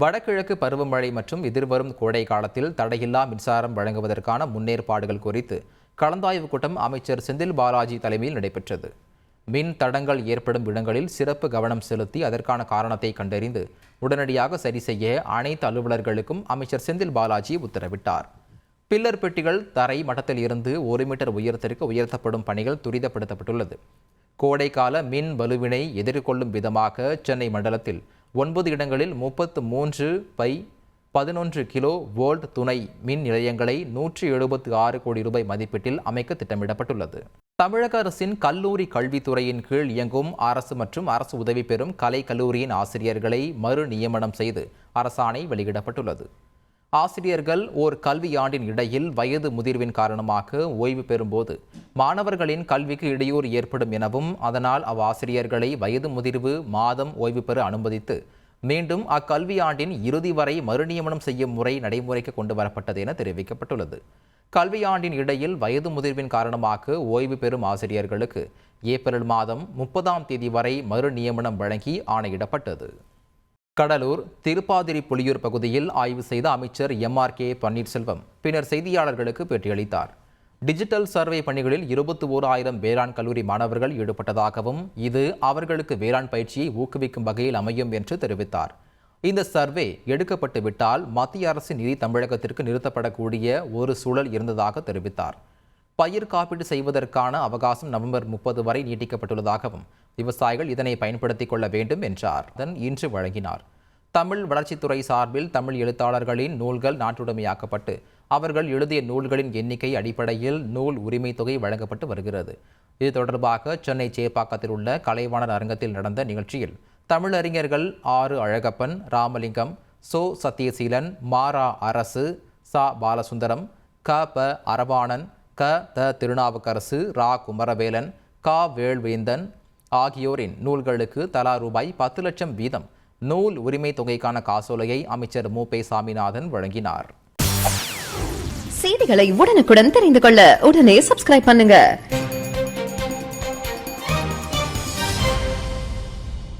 வடகிழக்கு பருவமழை மற்றும் எதிர்வரும் கோடை காலத்தில் தடையில்லா மின்சாரம் வழங்குவதற்கான முன்னேற்பாடுகள் குறித்து கலந்தாய்வு கூட்டம் அமைச்சர் செந்தில் பாலாஜி தலைமையில் நடைபெற்றது. மின் தடங்கள் ஏற்படும் இடங்களில் சிறப்பு கவனம் செலுத்தி அதற்கான காரணத்தை கண்டறிந்து உடனடியாக சரி செய்ய அனைத்து அலுவலர்களுக்கும் அமைச்சர் செந்தில் பாலாஜி உத்தரவிட்டார். பில்லர் பெட்டிகள் தரை மட்டத்தில் இருந்து 1 மீட்டர் உயரத்திற்கு உயர்த்தப்படும் பணிகள் துரிதப்படுத்தப்பட்டுள்ளது. கோடைக்கால மின் வலுவினை எதிர்கொள்ளும் விதமாக சென்னை மண்டலத்தில் 9 இடங்களில் 33/11 கிலோ வோல்ட் துணை மின் நிலையங்களை 176 கோடி ரூபாய் மதிப்பீட்டில் அமைக்க திட்டமிடப்பட்டுள்ளது. தமிழக அரசின் கல்லூரி கல்வித்துறையின் கீழ் இயங்கும் அரசு மற்றும் அரசு உதவி பெறும் கலை கல்லூரியின் ஆசிரியர்களை மறு நியமனம் செய்து அரசாணை வெளியிடப்பட்டுள்ளது. ஆசிரியர்கள் ஓர் கல்வியாண்டின் இடையில் வயது முதிர்வின் காரணமாக ஓய்வு பெறும்போது மாணவர்களின் கல்விக்கு இடையூறு ஏற்படும் எனவும் அதனால் அவ்வாசிரியர்களை வயது முதிர்வு மாதம் ஓய்வு பெற அனுமதித்து மீண்டும் அக்கல்வியாண்டின் இறுதி வரை மறுநியமனம் செய்யும் முறை நடைமுறைக்கு கொண்டு வரப்பட்டது என தெரிவிக்கப்பட்டுள்ளது. கல்வியாண்டின் இடையில் வயது முதிர்வின் காரணமாக ஓய்வு பெறும் ஆசிரியர்களுக்கு ஏப்ரல் மாதம் 30ஆம் தேதி வரை மறுநியமனம் வழங்கி ஆணையிடப்பட்டது. கடலூர் திருப்பாதிரி புலியூர் பகுதியில் ஆய்வு செய்த அமைச்சர் MRK பன்னீர்செல்வம் பின்னர் செய்தியாளர்களுக்கு பேட்டியளித்தார். டிஜிட்டல் சர்வே பணிகளில் 21,000 வேளாண் கல்லூரி மாணவர்கள் ஈடுபட்டதாகவும் இது அவர்களுக்கு வேளாண் பயிற்சியை ஊக்குவிக்கும் வகையில் அமையும் என்று தெரிவித்தார். இந்த சர்வே எடுக்கப்பட்டு விட்டால் மத்திய அரசின் நிதி தமிழகத்திற்கு நிறுத்தப்படக்கூடிய ஒரு சூழல் இருந்ததாக தெரிவித்தார். பயிர் காப்பீடு செய்வதற்கான அவகாசம் நவம்பர் 30 வரை நீட்டிக்கப்பட்டுள்ளதாகவும் விவசாயிகள் இதனை பயன்படுத்திக் கொள்ள வேண்டும் என்றார். இன்று வழங்கினார். தமிழ் வளர்ச்சித்துறை சார்பில் தமிழ் எழுத்தாளர்களின் நூல்கள் நாட்டுடைமையாக்கப்பட்டு அவர்கள் எழுதிய நூல்களின் எண்ணிக்கை அடிப்படையில் நூல் உரிமை தொகை வழங்கப்பட்டு வருகிறது. இது தொடர்பாக சென்னை சேப்பாக்கத்தில் உள்ள கலைவாணர் அரங்கத்தில் நடந்த நிகழ்ச்சியில் தமிழறிஞர்கள் ஆறு அழகப்பன், ராமலிங்கம், சத்யசீலன், மாரா அரசு, பாலசுந்தரம், ப அரவாணன், திருநாவுக்கரசு, குமரவேலன், வேல்வேந்தன் ஆகியோரின் நூல்களுக்கு தலா ரூபாய் 10 லட்சம் வீதம் நூல் உரிமை தொகைக்கான காசோலையை அமைச்சர் மு. சாமிநாதன் வழங்கினார். செய்திகளை உடனுக்குடன் தெரிந்து கொள்ள உடனே சப்ஸ்கிரைப் பண்ணுங்க.